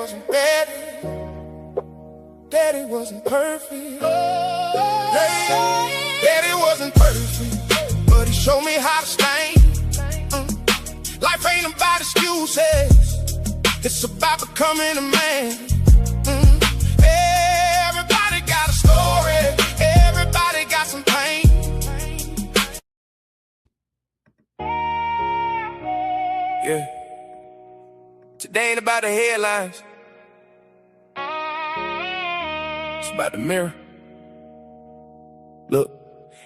wasn't ready. Daddy wasn't perfect. Daddy wasn't perfect, but he showed me how to stand. Life ain't about excuses, it's about becoming a man. Everybody got a story, everybody got some pain. Yeah, today ain't about the headlines, it's about the mirror. Look,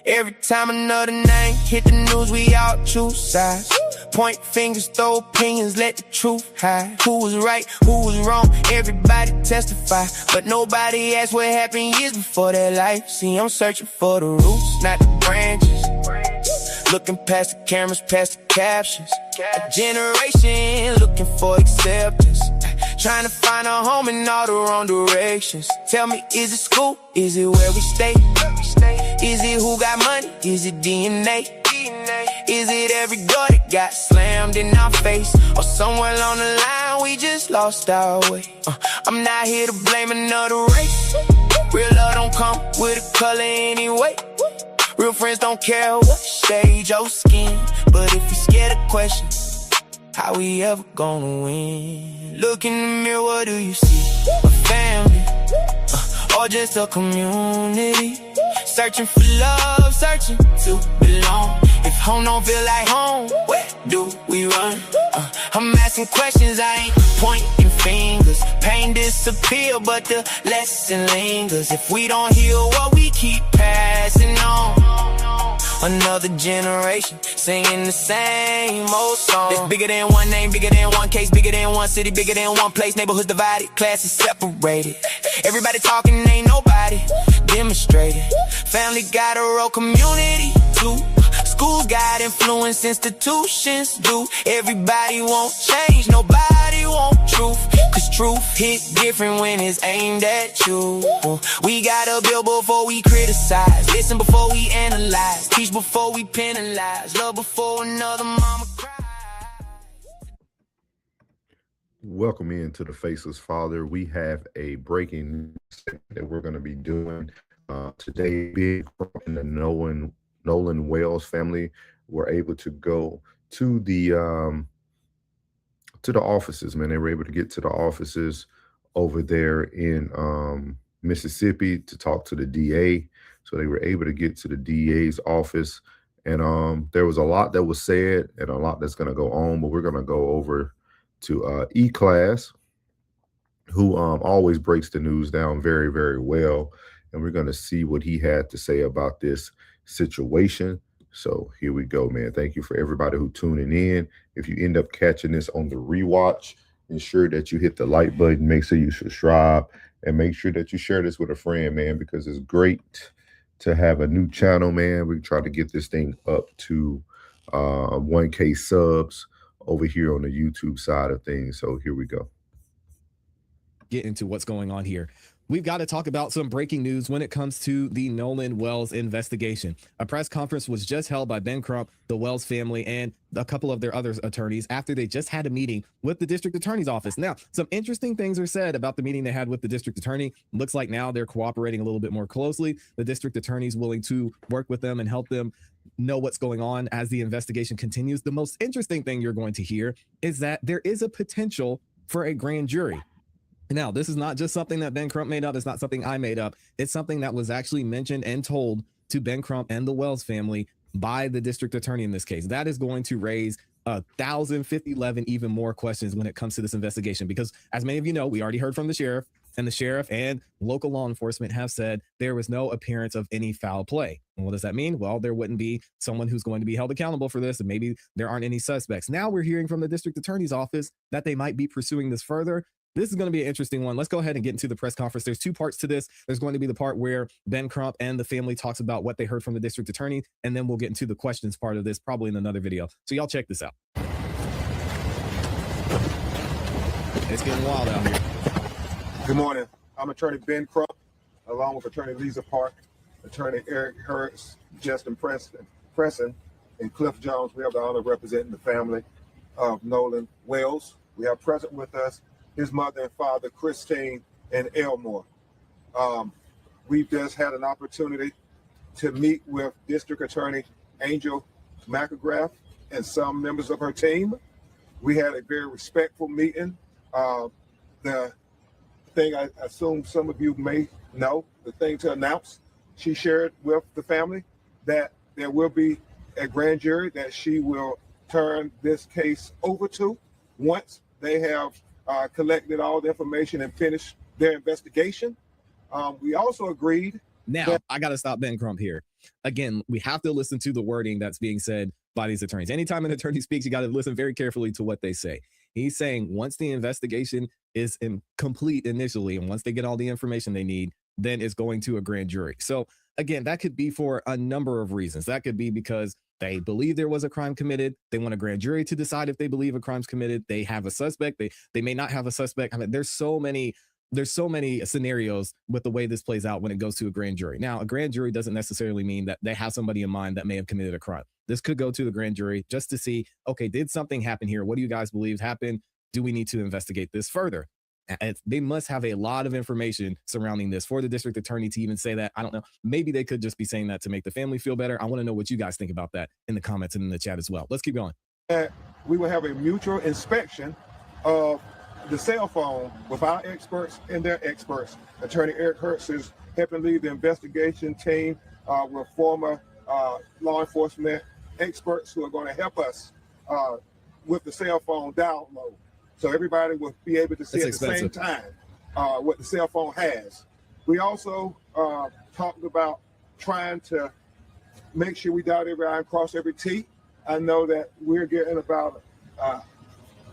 every time another name hit the news, we all choose sides. Point fingers, throw opinions, let the truth hide. Who was right, who was wrong, everybody testify. But nobody asked what happened years before their life. See, I'm searching for the roots, not the branches. Looking past the cameras, past the captions. A generation looking for acceptance, trying to find a home in all the wrong directions. Tell me, is it school? Is it where we stay? Is it who got money? Is it DNA? Is it every door that got slammed in our face? Or somewhere along the line we just lost our way? I'm not here to blame another race. Real love don't come with a color anyway. Real friends don't care what shade your skin. But if you're scared of questions, how we ever gonna win? Look in the mirror, what do you see? A family, or just a community? Searching for love, searching to belong. If home don't feel like home, where do we run? I'm asking questions, I ain't pointing fingers. Pain disappear, but the lesson lingers. If we don't heal what we keep passing on, another generation singing the same old song. It's bigger than one name, bigger than one case, bigger than one city, bigger than one place. Neighborhoods divided, classes separated. Everybody talking, ain't nobody demonstrated. Family got a role, community too. Schools got influence, institutions do. Everybody want change, nobody want truth. Cause truth hit different when it's aimed at you. We gotta build before we criticize, listen before we analyze, teach before we penalize, love before another mama cries. Welcome into the Faceless Father. We have a breaking news that we're going to be doing today. Big Crump and the Nolan Wales family were able to go to the offices, man. They were able to get to the offices over there in Mississippi to talk to the DA. So they were able to get to the DA's office, and there was a lot that was said and a lot that's going to go on, but we're going to go over to E-Class, who always breaks the news down very, very well, and we're going to see what he had to say about this situation. So here we go, man. Thank you for everybody who tuning in. If you end up catching this on the rewatch, ensure that you hit the like button, make sure you subscribe, and make sure that you share this with a friend, man, because it's great to have a new channel, man. We try to get this thing up to 1K subs over here on the YouTube side of things. So here we go. Get into what's going on here. We've got to talk about some breaking news when it comes to the Nolan Wells investigation. A press conference was just held by Ben Crump, the Wells family, and a couple of their other attorneys after they just had a meeting with the district attorney's office. Now, some interesting things are said about the meeting they had with the district attorney. Looks like now they're cooperating a little bit more closely. The district attorney's willing to work with them and help them know what's going on as the investigation continues. The most interesting thing you're going to hear is that there is a potential for a grand jury. Now, this is not just something that Ben Crump made up. It's not something I made up. It's something that was actually mentioned and told to Ben Crump and the Wells family by the district attorney in this case. That is going to raise 1,011 even more questions when it comes to this investigation, because as many of you know, we already heard from the sheriff, and the sheriff and local law enforcement have said there was no appearance of any foul play. And what does that mean? Well, there wouldn't be someone who's going to be held accountable for this, and maybe there aren't any suspects. Now we're hearing from the district attorney's office that they might be pursuing this further. This is going to be an interesting one. Let's go ahead and get into the press conference. There's two parts to this. There's going to be the part where Ben Crump and the family talks about what they heard from the district attorney, and then we'll get into the questions part of this probably in another video. So y'all check this out. It's getting wild out here. Good morning. I'm Attorney Ben Crump, along with Attorney Lisa Park, Attorney Eric Hurts, Justin Preston, and Cliff Jones. We have the honor of representing the family of Nolan Wales. We have present with us his mother and father, Christine and Elmore. We've just had an opportunity to meet with District Attorney Angel McElgrath and some members of her team. We had a very respectful meeting. The thing I assume some of you may know, the thing to announce, she shared with the family that there will be a grand jury that she will turn this case over to once they have collected all the information and finished their investigation. We also agreed. Now, I got to stop Ben Crump here. Again, we have to listen to the wording that's being said by these attorneys. Anytime an attorney speaks, you got to listen very carefully to what they say. He's saying once the investigation is complete initially, and once they get all the information they need, then it's going to a grand jury. So again, that could be for a number of reasons. That could be because they believe there was a crime committed. They want a grand jury to decide if they believe a crime's committed. They have a suspect. They may not have a suspect. I mean, there's so many scenarios with the way this plays out when it goes to a grand jury. Now, a grand jury doesn't necessarily mean that they have somebody in mind that may have committed a crime. This could go to the grand jury just to see, okay, did something happen here? What do you guys believe happened? Do we need to investigate this further? And they must have a lot of information surrounding this for the district attorney to even say that. I don't know. Maybe they could just be saying that to make the family feel better. I want to know what you guys think about that in the comments and in the chat as well. Let's keep going. We will have a mutual inspection of the cell phone with our experts and their experts. Attorney Eric Hertz is helping lead the investigation team with former law enforcement experts who are going to help us with the cell phone download. So everybody will be able to see at the same time what the cell phone has. We also talked about trying to make sure we dot every I and cross every T. I know that we're getting about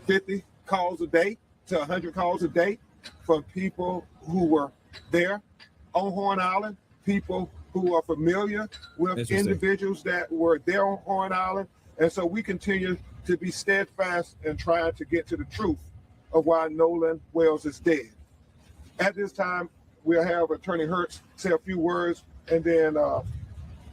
50 calls a day to 100 calls a day from people who were there on Horn Island, people who are familiar with individuals that were there on Horn Island. And so we continue to be steadfast in trying to get to the truth of why Nolan Wells is dead. At this time, we'll have Attorney Hertz say a few words, and then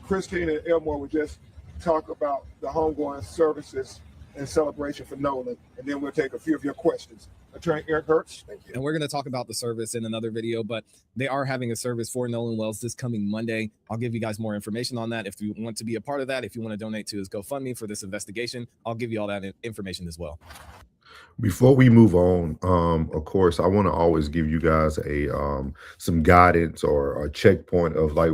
Christine and Elmore will just talk about the homegoing services and celebration for Nolan, and then we'll take a few of your questions. Attorney Eric Hertz, thank you. And we're going to talk about the service in another video, but they are having a service for Nolan Wells this coming Monday. I'll give you guys more information on that. If you want to be a part of that, if you want to donate to his GoFundMe for this investigation, I'll give you all that information as well. Before we move on, of course, I want to always give you guys a some guidance or a checkpoint of like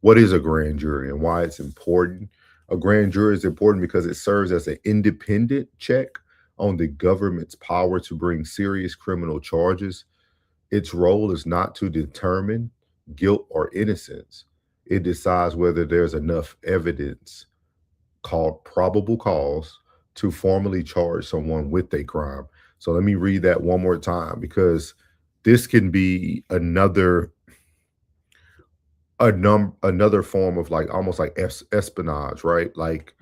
what is a grand jury and why it's important. A grand jury is important because it serves as an independent check on the government's power to bring serious criminal charges. Its role is not to determine guilt or innocence. It decides whether there's enough evidence called probable cause to formally charge someone with a crime. So let me read that one more time, because this can be another form of like almost like espionage, right? Like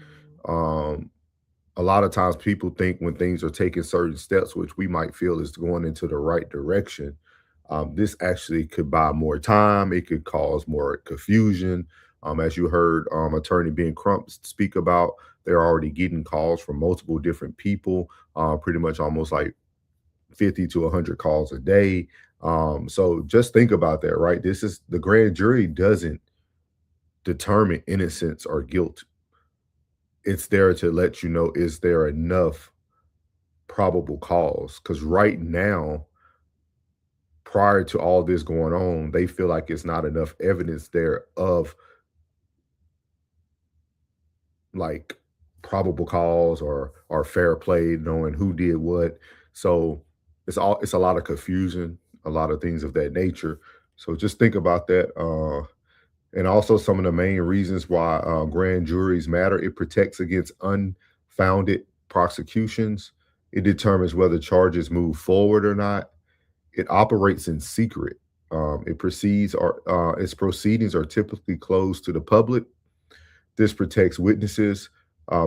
a lot of times people think when things are taking certain steps, which we might feel is going into the right direction, this actually could buy more time. It could cause more confusion. As you heard Attorney Ben Crump speak about, they're already getting calls from multiple different people, pretty much almost like 50 to 100 calls a day. So just think about that, right? This is the grand jury doesn't determine innocence or guilt. It's there to let you know, is there enough probable cause? Because right now, prior to all this going on, they feel like it's not enough evidence there of like probable cause or fair play, knowing who did what. So it's a lot of confusion, a lot of things of that nature. So just think about that. And also some of the main reasons why grand juries matter: it protects against unfounded prosecutions. It determines whether charges move forward or not. It operates in secret. Its proceedings are typically closed to the public. This protects witnesses,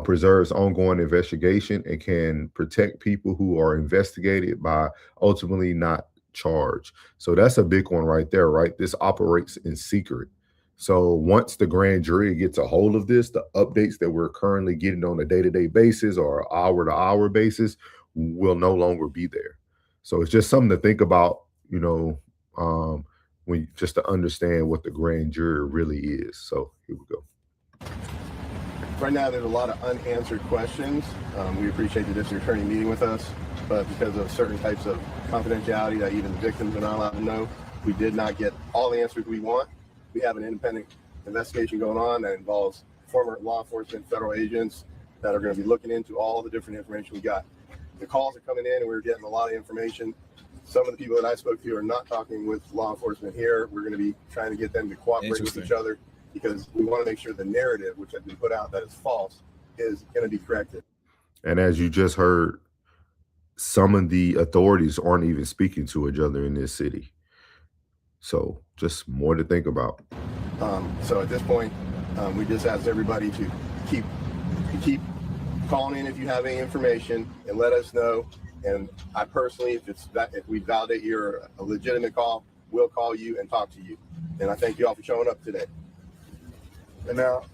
preserves ongoing investigation, and can protect people who are investigated by ultimately not charged. So that's a big one right there, right? This operates in secret. So once the grand jury gets a hold of this, the updates that we're currently getting on a day-to-day basis or hour-to-hour basis will no longer be there. So it's just something to think about, when just to understand what the grand jury really is. So here we go. Right now, there's a lot of unanswered questions. We appreciate the district attorney meeting with us, but because of certain types of confidentiality that even the victims are not allowed to know, we did not get all the answers we want. We have an independent investigation going on that involves former law enforcement, federal agents that are going to be looking into all the different information we got. The calls are coming in and we're getting a lot of information. Some of the people that I spoke to are not talking with law enforcement here. We're going to be trying to get them to cooperate with each other because we want to make sure the narrative, which has been put out that is false, is going to be corrected. And as you just heard, some of the authorities aren't even speaking to each other in this city. So just more to think about. So at this point, we just ask everybody to keep calling in if you have any information and let us know. And I personally, if we validate you're a legitimate call, we'll call you and talk to you. And I thank you all for showing up today. And now,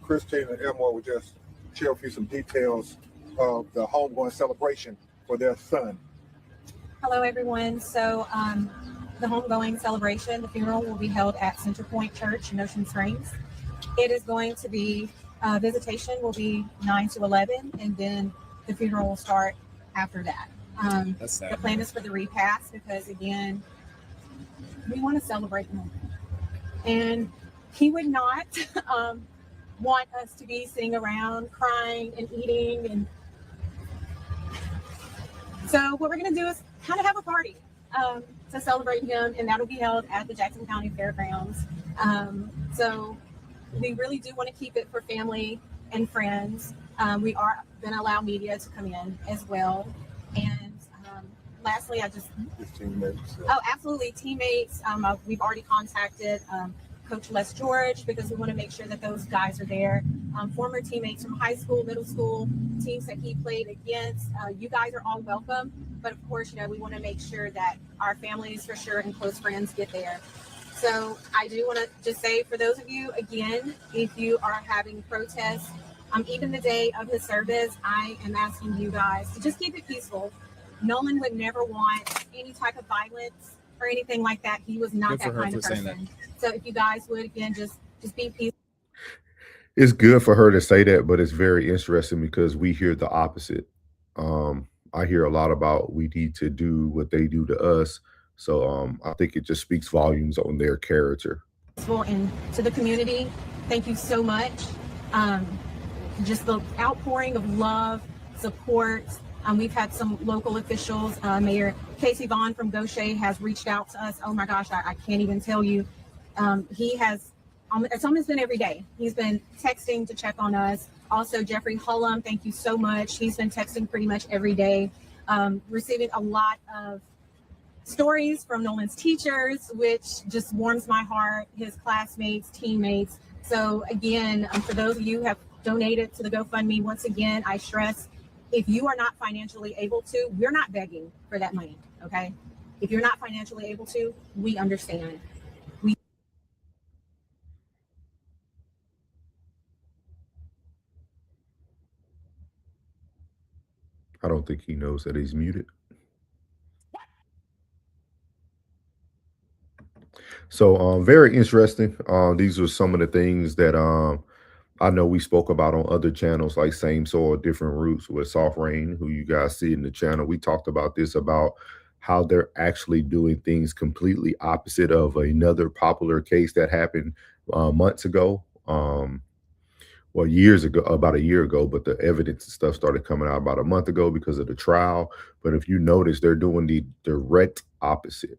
Christine and Elmore will just share with you some details of the homegoing celebration for their son. Hello, everyone. So the homegoing celebration, the funeral will be held at Center Point Church in Ocean Springs. It is going to be, visitation will be 9 to 11, and then the funeral will start after that. That's sad. The plan is for the repast because, again, we want to celebrate him. And he would not want us to be sitting around crying and eating. And so what we're going to do is kind of have a party to celebrate him, and that'll be held at the Jackson County Fairgrounds. So we really do want to keep it for family and friends. We are going to allow media to come in as well. And lastly, teammates. Oh, absolutely. Teammates. We've already contacted Coach Les George because we want to make sure that those guys are there. Former teammates from high school, middle school, teams that he played against. You guys are all welcome. But of course, we want to make sure that our families for sure and close friends get there. So I do want to just say for those of you, again, if you are having protests, even the day of his service, I am asking you guys to just keep it peaceful. Nolan would never want any type of violence or anything like that. He was not that kind of person. So if you guys would, again, just be peaceful. It's good for her to say that, but it's very interesting because we hear the opposite. I hear a lot about we need to do what they do to us. So I think it just speaks volumes on their character. And to the community, thank you so much. Just the outpouring of love, support. We've had some local officials. Mayor Casey Vaughn from Gaucher has reached out to us. Oh my gosh, I can't even tell you. He has, it's almost been every day. He's been texting to check on us. Also, Jeffrey Hullum, thank you so much. He's been texting pretty much every day, receiving a lot of stories from Nolan's teachers, which just warms my heart, his classmates, teammates. So again, for those of you who have donated to the GoFundMe, once again, I stress, if you are not financially able to, we're not begging for that money, okay? If you're not financially able to, we understand. I don't think he knows that he's muted. So very interesting. These were some of the things that I know we spoke about on other channels like Same Soil, Different Roots with Soft Rain, who you guys see in the channel. We talked about this, about how they're actually doing things completely opposite of another popular case that happened months ago. Well, years ago, about a year ago, but the evidence and stuff started coming out about a month ago because of the trial. But if you notice, they're doing the direct opposite.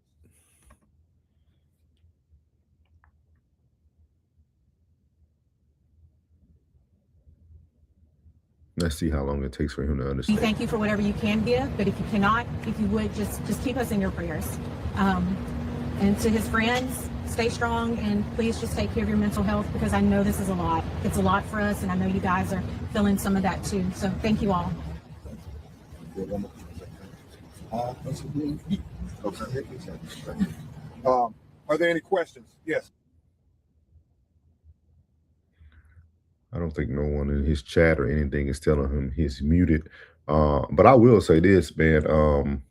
Let's see how long it takes for him to understand. We thank you for whatever you can give, but if you cannot, if you would, just keep us in your prayers. And to his friends, stay strong, and please just take care of your mental health, because I know this is a lot. It's a lot for us, and I know you guys are feeling some of that too. So thank you all. Are there any questions? Yes. I don't think no one in his chat or anything is telling him he's muted. But I will say this, man.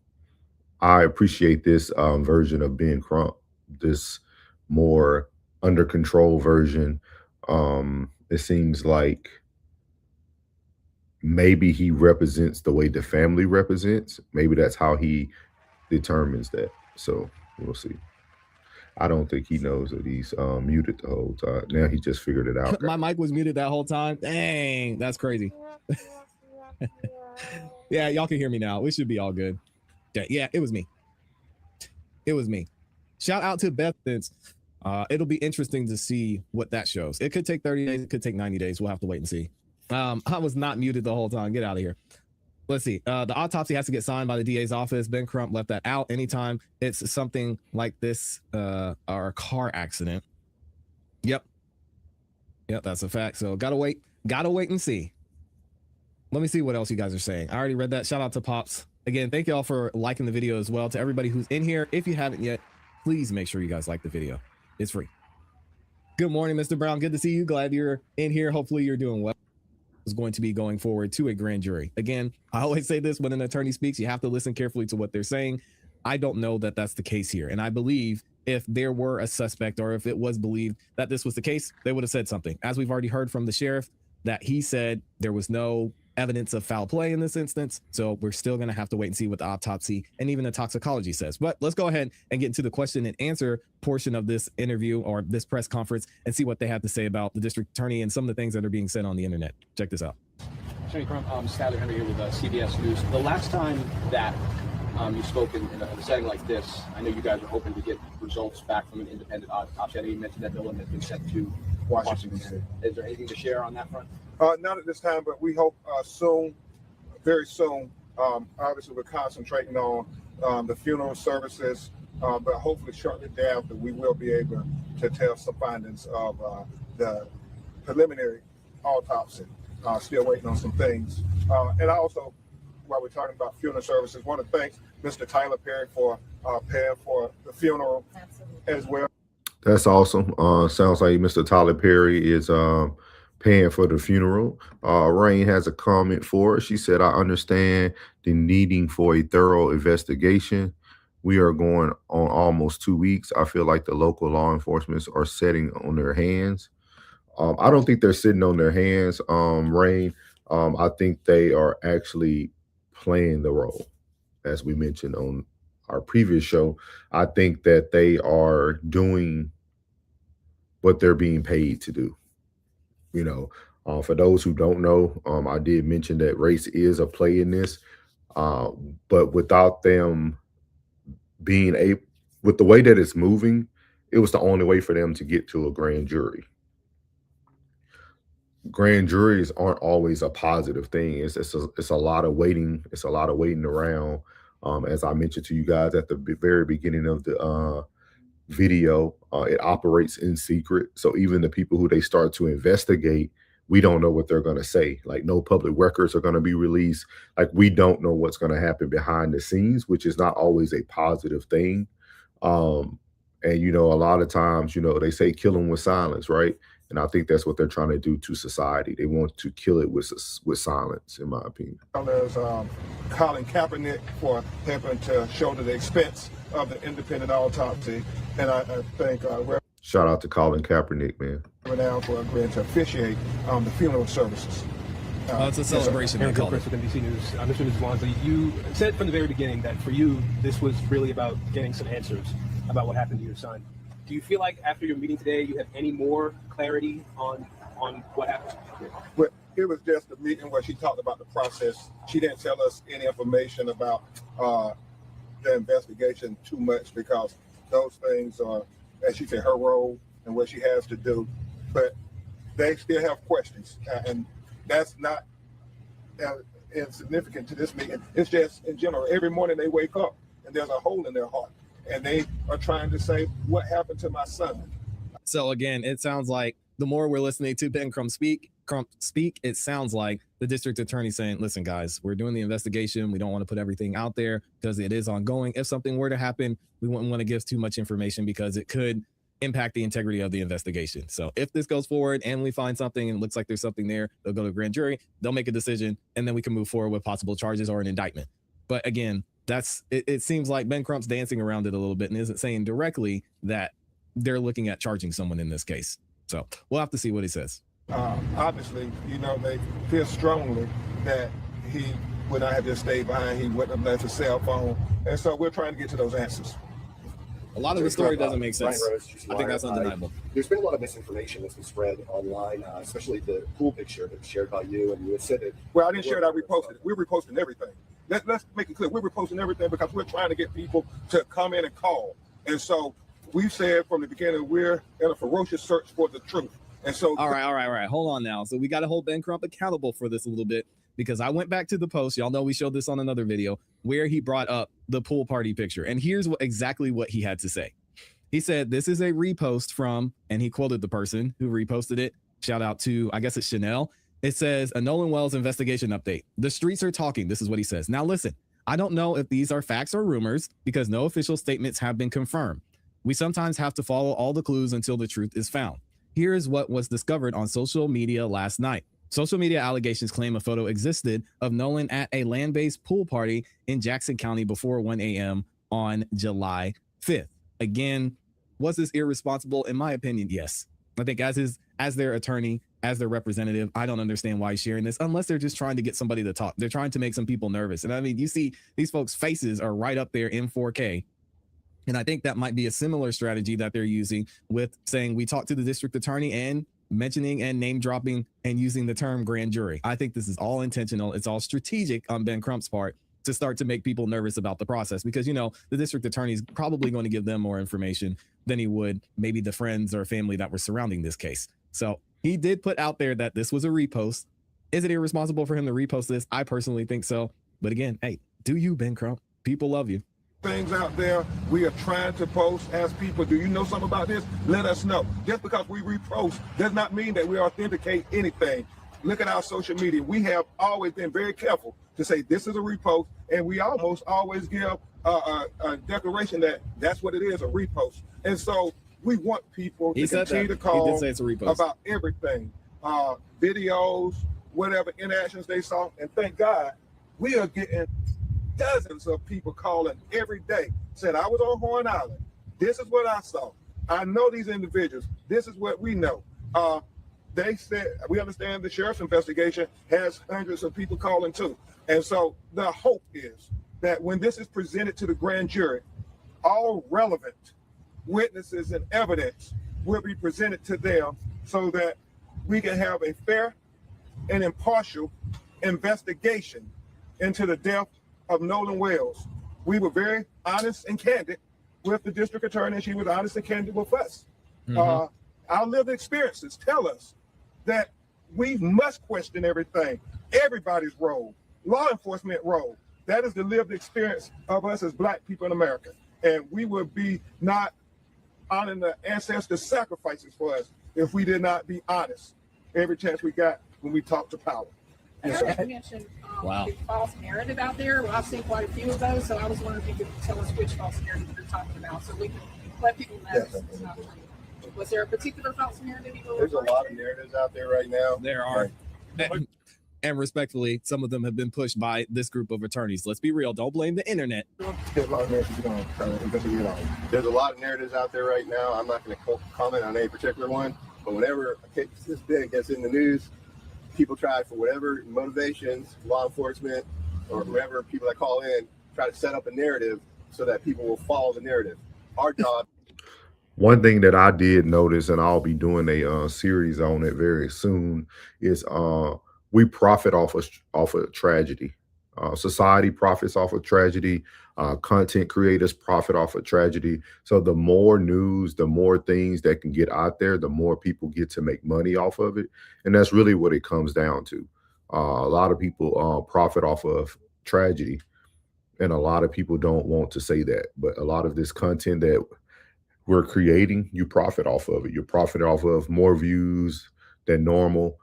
I appreciate this version of Ben Crump, this more under control version. It seems like maybe he represents the way the family represents. Maybe that's how he determines that. So we'll see. I don't think he knows that he's muted the whole time. Now he just figured it out. My mic was muted that whole time. Dang, that's crazy. Yeah, y'all can hear me now. We should be all good. Yeah, it was me. It was me. Shout out to Beth. It'll be interesting to see what that shows. It could take 30 days. It could take 90 days. We'll have to wait and see. I was not muted the whole time. Get out of here. Let's see. The autopsy has to get signed by the DA's office. Ben Crump left that out. Anytime it's something like this or a car accident. Yep, that's a fact. So gotta wait and see. Let me see what else you guys are saying. I already read that. Shout out to Pops. Again, thank y'all for liking the video as well. To everybody who's in here, if you haven't yet, please make sure you guys like the video. It's free. Good morning, Mr. Brown. Good to see you. Glad you're in here. Hopefully you're doing well. Is going to be going forward to a grand jury. Again, I always say this: when an attorney speaks, you have to listen carefully to what they're saying. I don't know that that's the case here. And I believe if there were a suspect, or if it was believed that this was the case, they would have said something. As we've already heard from the sheriff, that he said there was no evidence of foul play in this instance. So we're still going to have to wait and see what the autopsy and even the toxicology says. But let's go ahead and get into the question and answer portion of this interview or this press conference and see what they have to say about the district attorney and some of the things that are being said on the internet. Check this out. Attorney Crump, Skyler Henry here with CBS News. The last time that you spoke in a setting like this, I know you guys are hoping to get results back from an independent autopsy. I know you mentioned that Nolan has been sent to Washington State. Is there anything to share on that front? Not at this time, but we hope soon, very soon. Obviously, we're concentrating on the funeral services, but hopefully shortly thereafter, we will be able to tell some findings of the preliminary autopsy. Still waiting on some things. And also, while we're talking about funeral services, want to thank Mr. Tyler Perry for paying for the funeral as well. That's awesome. Sounds like Mr. Tyler Perry is paying for the funeral. Rain has a comment for us. She said, I understand the needing for a thorough investigation. We are going on almost 2 weeks. I feel like the local law enforcement are sitting on their hands. I don't think they're sitting on their hands, Rain. I think they are actually playing the role, as we mentioned on our previous show. I think that they are doing what they're being paid to do. You know, for those who don't know, I did mention that race is a play in this, but without them being with the way that it's moving, it was the only way for them to get to a grand jury. Grand juries aren't always a positive thing. It's a lot of waiting. It's a lot of waiting around. As I mentioned to you guys at the very beginning of the video, it operates in secret. So even the people who they start to investigate, we don't know what they're going to say. Like, no public records are going to be released. Like, we don't know what's going to happen behind the scenes, which is not always a positive thing. And, you know, a lot of times, you know, they say kill them with silence, right? And I think that's what they're trying to do to society. They want to kill it with silence, in my opinion. There's Colin Kaepernick for helping to shoulder the expense of the independent autopsy. And I think shout out to Colin Kaepernick, man. Now for agreeing to officiate the funeral services. It's a celebration. Aaron Chris with NBC News. Mr. News Wansley, you said from the very beginning that for you, this was really about getting some answers about what happened to your son. Do you feel like after your meeting today, you have any more clarity on what happened? Well, it was just a meeting where she talked about the process. She didn't tell us any information about the investigation too much, because those things are, as she said, her role and what she has to do. But they still have questions, and that's not insignificant to this meeting. It's just in general. Every morning they wake up and there's a hole in their heart, and they are trying to say, what happened to my son? So again, it sounds like the more we're listening to Ben Crump speak, it sounds like the district attorney saying, listen, guys, we're doing the investigation. We don't want to put everything out there because it is ongoing. If something were to happen, we wouldn't want to give too much information because it could impact the integrity of the investigation. So if this goes forward and we find something and it looks like there's something there, they'll go to the grand jury, they'll make a decision, and then we can move forward with possible charges or an indictment. But again, it seems like Ben Crump's dancing around it a little bit and isn't saying directly that they're looking at charging someone in this case. So we'll have to see what he says. Obviously, they feel strongly that he would not have just stayed behind. He wouldn't have left his cell phone. And so we're trying to get to those answers. A lot of the story doesn't make sense. I think that's undeniable. There's been a lot of misinformation that's been spread online, especially the pool picture that was shared by you, and you had said that. Well, I didn't share it. I reposted it. We're reposting everything. Let's make it clear. We're reposting everything because we're trying to get people to come in and call. And so we've said from the beginning, we're in a ferocious search for the truth. And so, all right. Hold on now. So we got to hold Ben Crump accountable for this a little bit, because I went back to the post. Y'all know we showed this on another video where he brought up the pool party picture. And here's exactly what he had to say. He said, this is a repost from, and he quoted the person who reposted it. Shout out to, I guess it's Chanel. It says, a Nolan Wells investigation update. The streets are talking. This is what he says. Now, listen, I don't know if these are facts or rumors because no official statements have been confirmed. We sometimes have to follow all the clues until the truth is found. Here is what was discovered on social media last night. Social media allegations claim a photo existed of Nolan at a land-based pool party in Jackson County before 1 a.m. on July 5th. Again, was this irresponsible? In my opinion, yes. I think as their attorney, as their representative, I don't understand why he's sharing this unless they're just trying to get somebody to talk. They're trying to make some people nervous. And I mean, you see these folks' faces are right up there in 4K. And I think that might be a similar strategy that they're using with saying we talked to the district attorney and mentioning and name dropping and using the term grand jury. I think this is all intentional. It's all strategic on Ben Crump's part to start to make people nervous about the process, because, the district attorney is probably going to give them more information than he would maybe the friends or family that were surrounding this case. So he did put out there that this was a repost. Is it irresponsible for him to repost this? I personally think so. But again, hey, do you, Ben Crump? People love you. Things out there we are trying to post as people. Do you know something about this? Let us know. Just because we repost does not mean that we authenticate anything. Look at our social media. We have always been very careful to say this is a repost, and we almost always give a declaration that that's what it is, a repost. And so we want people to continue to call about everything, videos, whatever interactions they saw. And thank God we are getting dozens of people calling every day, said, I was on Horn Island. This is what I saw. I know these individuals. This is what we know. They said, we understand the sheriff's investigation has hundreds of people calling too. And so the hope is that when this is presented to the grand jury, all relevant witnesses and evidence will be presented to them so that we can have a fair and impartial investigation into the death of Nolan Wells. We were very honest and candid with the district attorney, and she was honest and candid with us. Mm-hmm. Our lived experiences tell us that we must question everything, everybody's role, law enforcement role. That is the lived experience of us as Black people in America. And we would be not honoring the ancestors' sacrifices for us if we did not be honest every chance we got when we talk to power. I heard you mention the false narrative out there. Well, I've seen quite a few of those, so I was wondering if you could tell us which false narrative you're talking about so we can let people know it's not true. Was there a particular false narrative you were There's a lot of narratives out there right now. There are. And respectfully, some of them have been pushed by this group of attorneys. Let's be real. Don't blame the internet. There's a lot of narratives out there right now. I'm not going to comment on any particular one, but whenever a case this big gets in the news, people try, for whatever motivations, law enforcement or whoever, people that call in, try to set up a narrative so that people will follow the narrative. Our job. One thing that I did notice, and I'll be doing a series on it very soon, is we profit off of tragedy. Society profits off of tragedy. Content creators profit off of tragedy. So the more news, the more things that can get out there, the more people get to make money off of it. And that's really what it comes down to. A lot of people profit off of tragedy, and a lot of people don't want to say that. But a lot of this content that we're creating, you profit off of it. You profit off of more views than normal.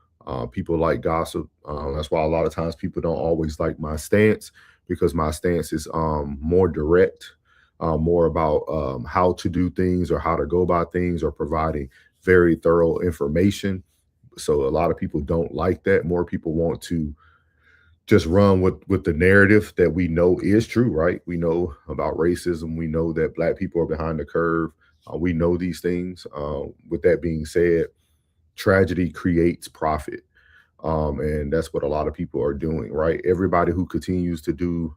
People like gossip. That's why a lot of times people don't always like my stance, because my stance is more direct, more about how to do things or how to go about things, or providing very thorough information. So a lot of people don't like that. More people want to just run with the narrative that we know is true, right? We know about racism. We know that Black people are behind the curve. We know these things. With that being said, tragedy creates profit. And that's what a lot of people are doing, right? Everybody who continues to do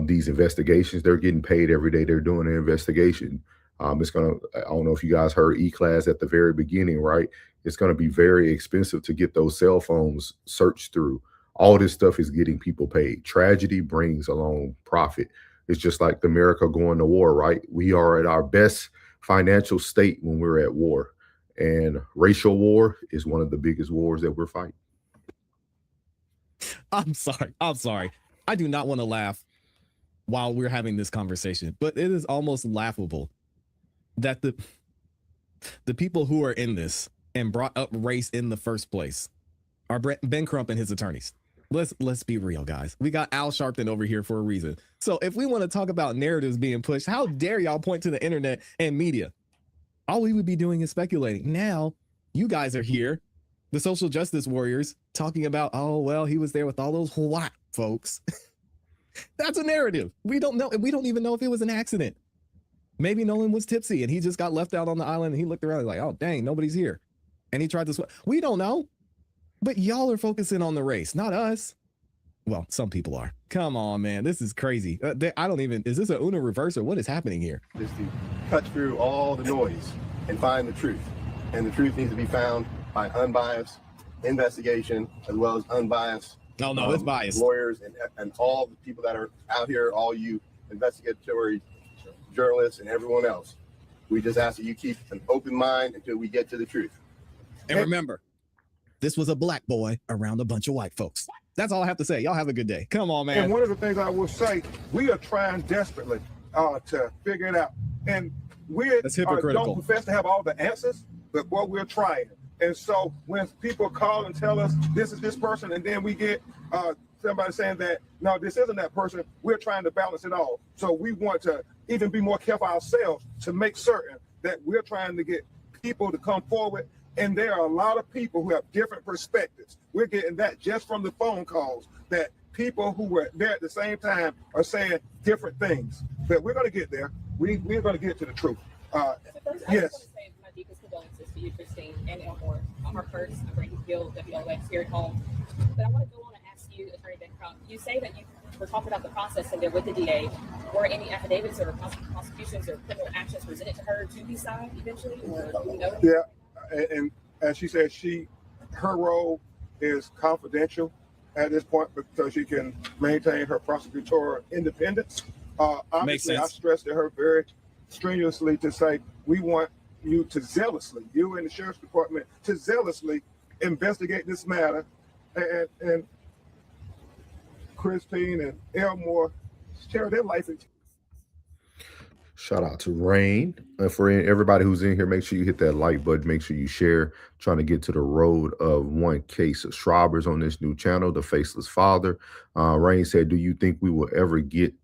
these investigations, they're getting paid every day they're doing an investigation. It's gonna, I don't know if you guys heard E-Class at the very beginning, right? It's gonna be very expensive to get those cell phones searched through. All this stuff is getting people paid. Tragedy brings along profit. It's just like the America going to war, right? We are at our best financial state when we're at war. And racial war is one of the biggest wars that we're fighting. I'm sorry. I do not want to laugh while we're having this conversation, but it is almost laughable that the people who are in this and brought up race in the first place are Ben Crump and his attorneys. Let's be real, guys. We got Al Sharpton over here for a reason. So if we want to talk about narratives being pushed, how dare y'all point to the internet and media? All we would be doing is speculating. Now you guys are here, the social justice warriors, talking about, oh, well, he was there with all those white folks. That's a narrative. We don't know. We don't even know if it was an accident. Maybe Nolan was tipsy and he just got left out on the island and he looked around like, oh, dang, nobody's here. And he tried to swim. We don't know. But y'all are focusing on the race, not us. Well, some people are. Come on, man. This is crazy. I don't even, is this a Uno reverse or what is happening here? Just to cut through all the noise and find the truth. And the truth needs to be found by unbiased investigation as well as unbiased Oh, no, it's biased. Lawyers and all the people that are out here, all you investigatory journalists and everyone else. We just ask that you keep an open mind until we get to the truth. And remember, this was a Black boy around a bunch of white folks. That's all I have to say. Y'all have a good day. Come on, man. And one of the things I will say, we are trying desperately to figure it out. And we don't profess to have all the answers, but what we're trying. And so when people call and tell us this is this person, and then we get somebody saying that, no, this isn't that person, we're trying to balance it all. So we want to even be more careful ourselves to make certain that we're trying to get people to come forward. And there are a lot of people who have different perspectives. We're getting that just from the phone calls, that people who were there at the same time are saying different things. But we're going to get there. We're going to get to the truth. Yes. My deepest condolences to you, Christine, and Elmore. On our first, I'm bringing Gil, WLX here at home. But I want to go on and ask you, Attorney Ben Crump, you say that you were talking about the process and there with the DA. Were any affidavits or prosecutions or criminal actions presented to her to be signed eventually? Or, you know? Yeah. And as she said, her role is confidential at this point because she can maintain her prosecutorial independence. Obviously, I stressed to her very strenuously to say, we want you to zealously, you and the Sheriff's Department, to zealously investigate this matter. And Christine and Elmore share their life. Shout out to Rain. For everybody who's in here, make sure you hit that like button. Make sure you share. Trying to get to the road of 1K subscribers on this new channel, The Faceless Father. Rain said, do you think we will ever get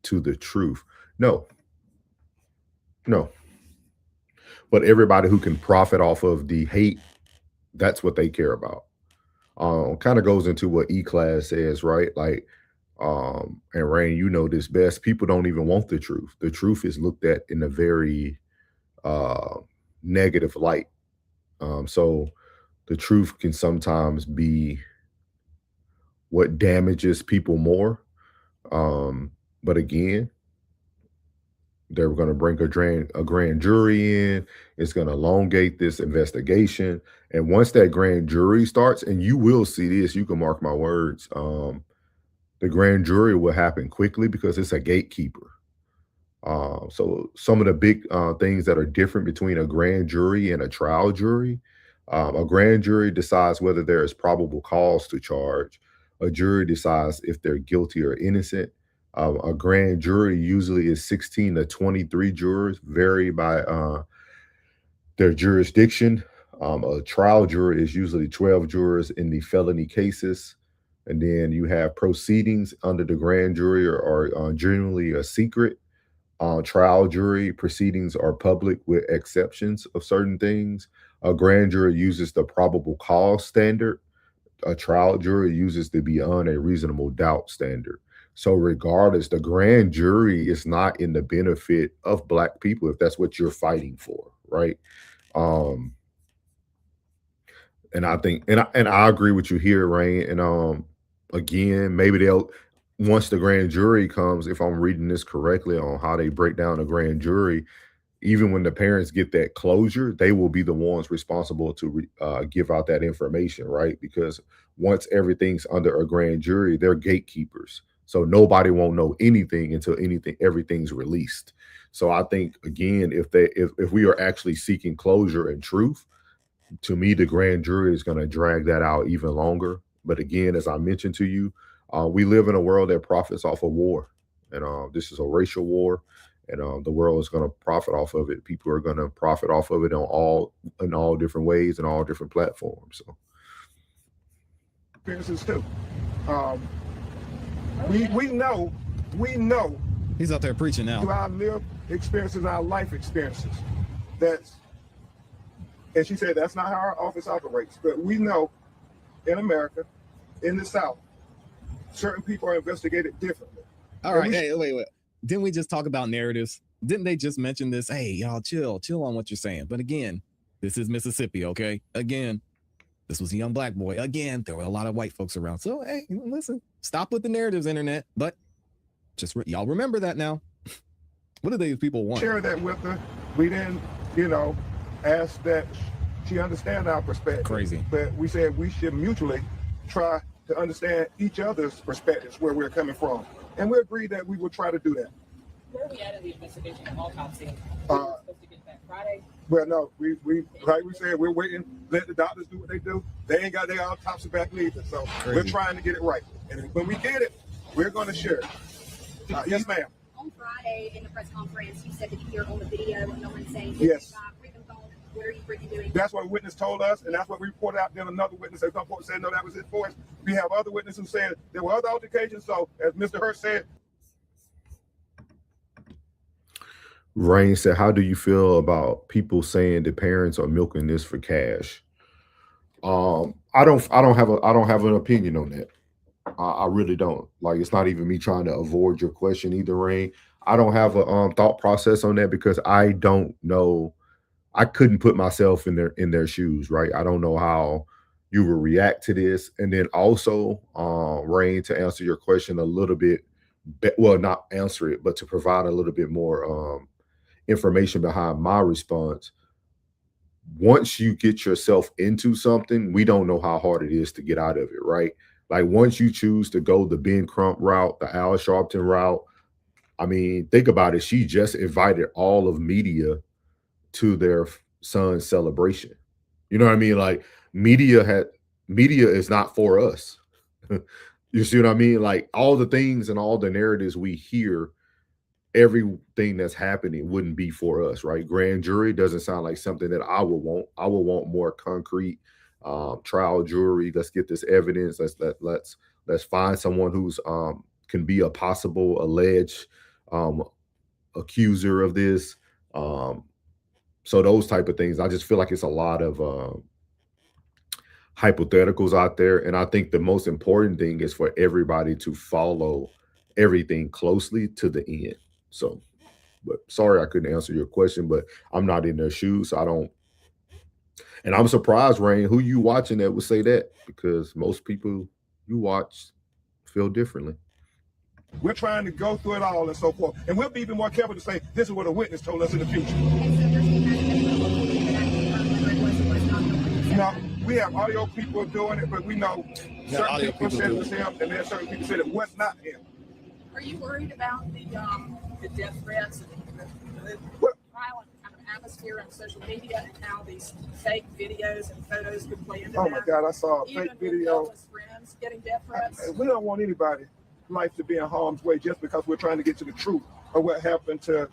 to the truth? No. But everybody who can profit off of the hate, that's what they care about. Kind of goes into what E-Class says, right? Like, and Rain, you know this best. People don't even want the truth. The truth is looked at in a very negative light. So the truth can sometimes be what damages people more. But again, they're going to bring a grand jury in. It's going to elongate this investigation. And once that grand jury starts, and you will see this, you can mark my words, the grand jury will happen quickly because it's a gatekeeper. So some of the big things that are different between a grand jury and a trial jury, a grand jury decides whether there is probable cause to charge. A jury decides if they're guilty or innocent. A grand jury usually is 16 to 23 jurors, vary by their jurisdiction. A trial jury is usually 12 jurors in the felony cases. And then you have proceedings under the grand jury are generally a secret. Trial jury proceedings are public with exceptions of certain things. A grand jury uses the probable cause standard. a trial jury uses the beyond a reasonable doubt standard. So regardless, the grand jury is not in the benefit of Black people if that's what you're fighting for, right? And I think, and I agree with you here, Rain. And again, maybe they'll, once the grand jury comes, if I'm reading this correctly on how they break down the grand jury, even when the parents get that closure, they will be the ones responsible to give out that information, right? Because once everything's under a grand jury, they're gatekeepers. So nobody won't know anything until everything's released. So I think, again, if we are actually seeking closure and truth, to me, the grand jury is going to drag that out even longer. But again, as I mentioned to you, we live in a world that profits off of war. And this is a racial war. And the world is going to profit off of it. People are going to profit off of it in all different ways and all different platforms. So, experiences too. We know. He's out there preaching now. Through our lived experiences, our life experiences. And she said that's not how our office operates. But we know in America, in the South, certain people are investigated differently. All right, hey, wait. Didn't we just talk about narratives? Didn't they just mention this? Hey, y'all chill on what you're saying. But again, this is Mississippi, okay? Again, this was a young Black boy. Again, there were a lot of white folks around. So, hey, listen, stop with the narratives, internet. But just y'all remember that now. What do these people want? Share that with her. We didn't, ask that she understand our perspective. Crazy. But we said we should mutually try to understand each other's perspectives, where we're coming from. And we agreed that we would try to do that. Where are we at in the investigation of autopsy? We're supposed to get back Friday. Well, no, we like we said, we're waiting, let the doctors do what they do. They ain't got their autopsy back neither. So We're trying to get it right. And when we get it, we're going to share it. Yes, ma'am. On Friday in the press conference, you said that you hear on the video and no one saying, yes. What are you doing? That's what a witness told us, and that's what we reported out. Then another witness said, no, that was his voice. We have other witnesses who said there were other altercations. So, as Mr. Hurst said, Rain said, how do you feel about people saying the parents are milking this for cash? I don't have an opinion on that. I really don't. Like, it's not even me trying to avoid your question either, Rain. I don't have a thought process on that because I don't know. I couldn't put myself in their shoes, right? I don't know how you will react to this. And then also, Rain, to answer your question a little bit, well, not answer it, but to provide a little bit more information behind my response. Once you get yourself into something, we don't know how hard it is to get out of it, right? Like, once you choose to go the Ben Crump route, the Al Sharpton route, I mean, think about it. She just invited all of media to their son's celebration. You know what I mean? Like, media is not for us. You see what I mean? Like, all the things and all the narratives we hear, everything that's happening wouldn't be for us, right? Grand jury doesn't sound like something that I would want. I would want more concrete trial jury. Let's get this evidence. Let's find someone who's can be a possible alleged accuser of this. So those type of things, I just feel like it's a lot of hypotheticals out there. And I think the most important thing is for everybody to follow everything closely to the end. So, but sorry, I couldn't answer your question, but I'm not in their shoes. So I don't. And I'm surprised, Rain, who you watching that would say that, because most people you watch feel differently. We're trying to go through it all and so forth. And we'll be even more careful to say, this is what a witness told us in the future. No, we have audio people doing it, but we know certain people said it was him, and then certain people said it was not him. Are you worried about the death threats and the violent kind of atmosphere on social media and how these fake videos and photos could play into that? Oh my God, I saw a fake video. Friends getting death threats. We don't want anybody's life to be in harm's way just because we're trying to get to the truth of what happened to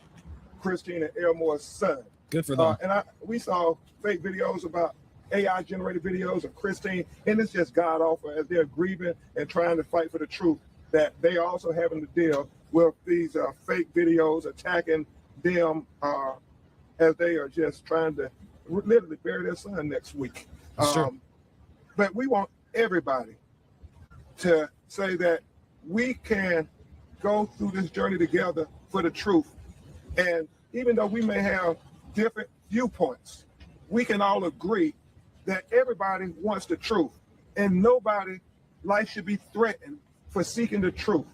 Christine and Elmore's son. Good for them. We saw fake videos about AI generated videos of Christine, and it's just god awful as they're grieving and trying to fight for the truth, that they are also having to deal with these fake videos attacking them as they are just trying to literally bury their son next week. Sure. But we want everybody to say that we can go through this journey together for the truth. And even though we may have different viewpoints, we can all agree that everybody wants the truth, and nobody life should be threatened for seeking the truth.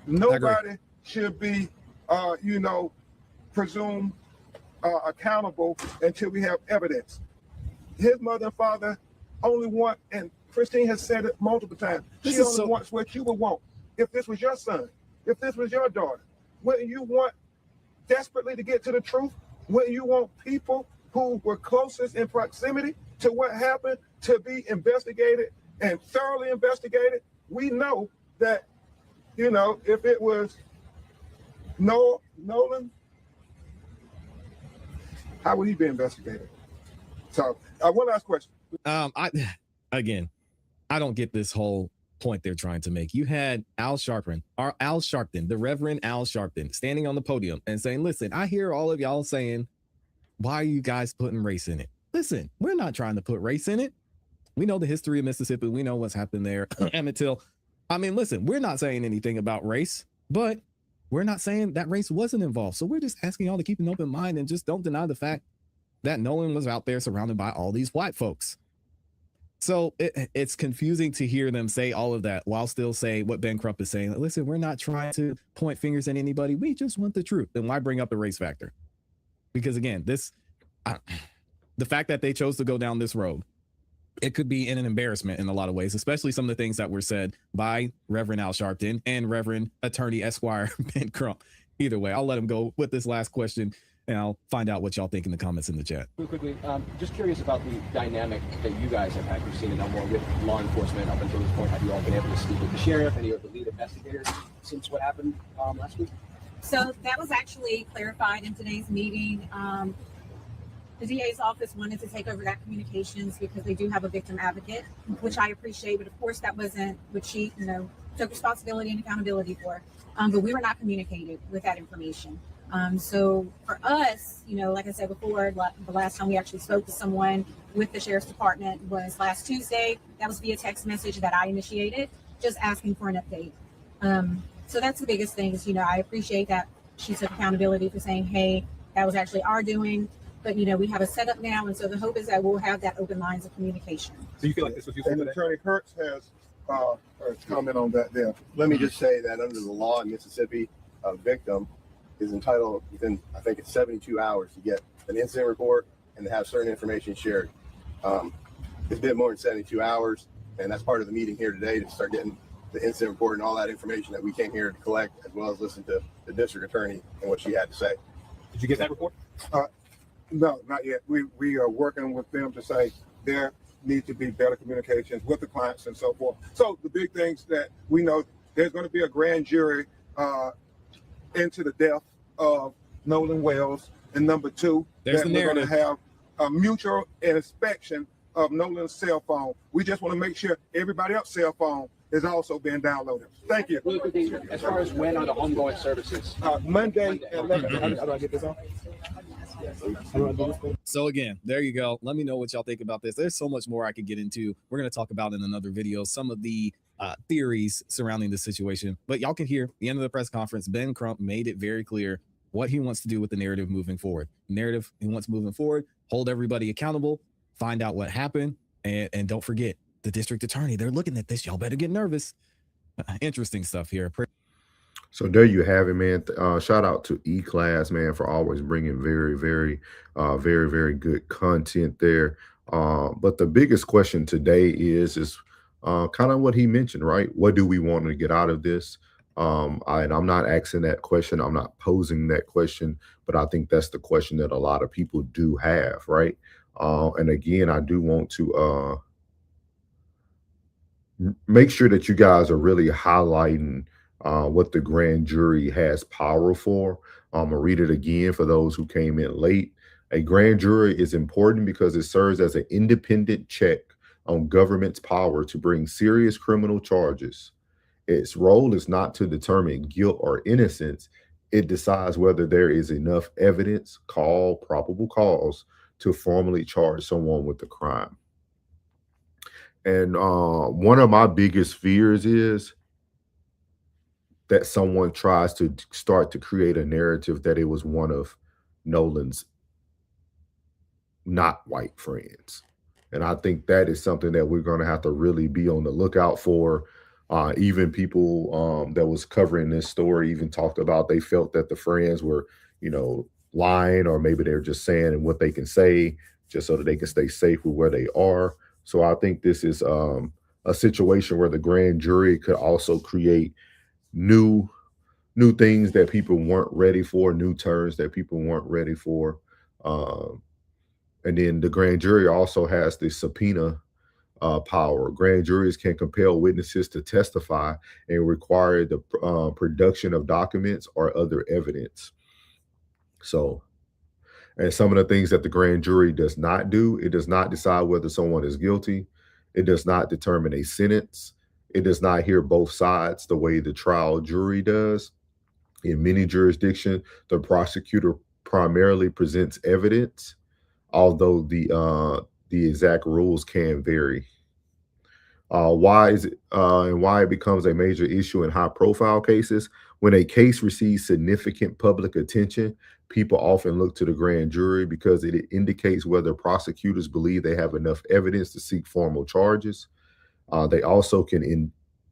Nobody should be, presumed accountable until we have evidence. His mother and father only want, and Christine has said it multiple times, she only wants what you would want. If this was your son, if this was your daughter, wouldn't you want desperately to get to the truth? Wouldn't you want people who were closest in proximity to what happened to be investigated and thoroughly investigated? We know that, if it was Nolan, how would he be investigated? So, one last question. I don't get this whole point they're trying to make. You had Al Sharpton, the Reverend Al Sharpton, standing on the podium and saying, listen, I hear all of y'all saying, why are you guys putting race in it? Listen, we're not trying to put race in it. We know the history of Mississippi. We know what's happened there. Emmett Till. I mean, listen, we're not saying anything about race, but we're not saying that race wasn't involved. So we're just asking y'all to keep an open mind and just don't deny the fact that Nolan was out there surrounded by all these white folks. So it's confusing to hear them say all of that while still say what Ben Crump is saying. Listen, we're not trying to point fingers at anybody. We just want the truth. Then why bring up the race factor? Because again, the fact that they chose to go down this road, it could be an embarrassment in a lot of ways, especially some of the things that were said by Reverend Al Sharpton and Reverend Attorney Esquire Ben Crump. Either way, I'll let him go with this last question, and I'll find out what y'all think in the comments in the chat. Real quickly, just curious about the dynamic that you guys have had. We've seen it no more with law enforcement up until this point. Have you all been able to speak with the sheriff, any of the lead investigators since what happened last week? So that was actually clarified in today's meeting. The DA's office wanted to take over that communications because they do have a victim advocate, which I appreciate, but of course that wasn't what she, took responsibility and accountability for. But we were not communicated with that information. So for us, like I said before, the last time we actually spoke to someone with the sheriff's department was last Tuesday. That was via text message that I initiated, just asking for an update. So that's the biggest thing is, I appreciate that she took accountability for saying, hey, that was actually our doing. But, we have a setup now. And so the hope is that we'll have that open lines of communication. So you feel like this was useful? And Attorney Kurtz has a comment on that there. Let me just say that under the law in Mississippi, a victim is entitled within, I think it's 72 hours to get an incident report and to have certain information shared. It's been more than 72 hours. And that's part of the meeting here today to start getting the incident report and all that information that we came here to collect, as well as listen to the district attorney and what she had to say. Did you get that report? No, not yet. We are working with them to say there need to be better communications with the clients and so forth. So the big things that we know, there's going to be a grand jury into the death of Nolan Wells. And number two, that we're going to have a mutual inspection of Nolan's cell phone. We just want to make sure everybody else's cell phone is also being downloaded. Thank you. Really quickly, as far as when are the ongoing services? Monday at 11. How do I get this on? So again, there you go. Let me know what y'all think about this. There's so much more I could get into. We're going to talk about in another video some of the theories surrounding the situation. But y'all can hear at the end of the press conference, Ben Crump made it very clear what he wants to do with the narrative moving forward. Narrative he wants moving forward, hold everybody accountable, find out what happened, and don't forget the district attorney. They're looking at this. Y'all better get nervous. Interesting stuff here. So there you have it, man. Shout out to E-Class, man, for always bringing very, very good content there. But the biggest question today is kind of what he mentioned, right? What do we want to get out of this? And I'm not asking that question. I'm not posing that question, but I think that's the question that a lot of people do have, right? And again, I do want to make sure that you guys are really highlighting what the grand jury has power for. I'm gonna read it again for those who came in late. A grand jury is important because it serves as an independent check on government's power to bring serious criminal charges. Its role is not to determine guilt or innocence. It decides whether there is enough evidence, probable cause, to formally charge someone with a crime. And one of my biggest fears is that someone tries to start to create a narrative that it was one of Nolan's not white friends. And I think that is something that we're going to have to really be on the lookout for. Even people that was covering this story even talked about they felt that the friends were, lying, or maybe they're just saying what they can say just so that they can stay safe with where they are. So I think this is a situation where the grand jury could also create new things that people weren't ready for, new turns that people weren't ready for. And then the grand jury also has the subpoena power. Grand juries can compel witnesses to testify and require the production of documents or other evidence. So, and some of the things that the grand jury does not do, it does not decide whether someone is guilty. It does not determine a sentence. It does not hear both sides the way the trial jury does. In many jurisdictions, the prosecutor primarily presents evidence, although the exact rules can vary. Why it becomes a major issue in high-profile cases? When a case receives significant public attention, people often look to the grand jury because it indicates whether prosecutors believe they have enough evidence to seek formal charges. They also can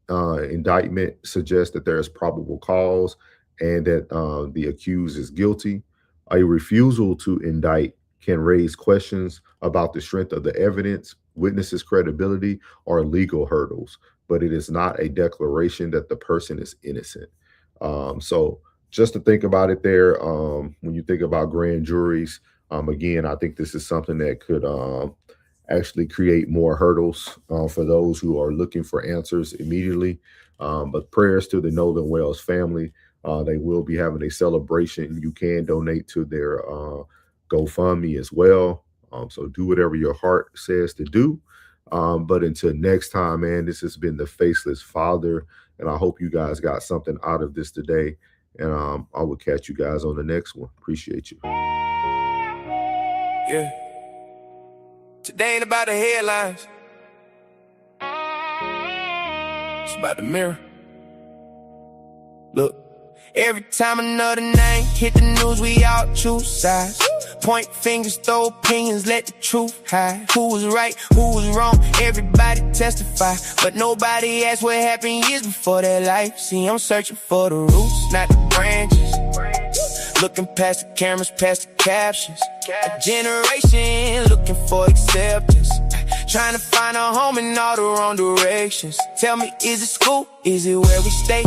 indictment suggest that there is probable cause and that the accused is guilty. A refusal to indict can raise questions about the strength of the evidence, witnesses' credibility, or legal hurdles, but it is not a declaration that the person is innocent. So just to think about it there, when you think about grand juries, again, I think this is something that could actually create more hurdles for those who are looking for answers immediately. But prayers to the Nolan Wells family. They will be having a celebration. You can donate to their GoFundMe as well. So do whatever your heart says to do. But until next time, man, this has been the Faceless Father. And I hope you guys got something out of this today. And I will catch you guys on the next one. Appreciate you. Yeah. Today ain't about the headlines. It's about the mirror. Look. Every time another name hit the news, we all choose sides. Point fingers, throw opinions, let the truth hide. Who was right, who was wrong, everybody testify. But nobody asked what happened years before their life. See, I'm searching for the roots, not the branches. Looking past the cameras, past the captions. A generation looking for acceptance. Trying to find a home in all the wrong directions. Tell me, is it school? Is it where we stay?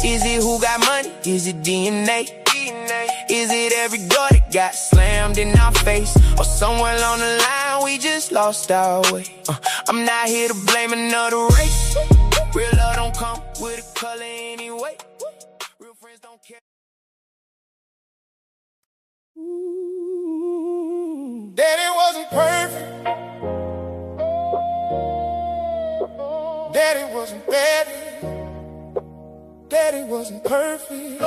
Is it who got money? Is it DNA? Is it every door that got slammed in our face? Or somewhere along the line we just lost our way? I'm not here to blame another race. Real love don't come with a color anyway. Real friends don't care. Daddy wasn't perfect. Daddy wasn't Daddy. Daddy wasn't perfect.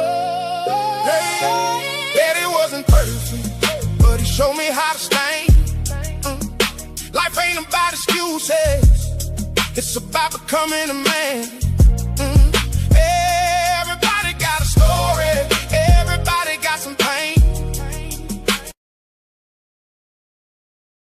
Daddy wasn't perfect, but he showed me how to stand. Life ain't about excuses. It's about becoming a man. Everybody got a story.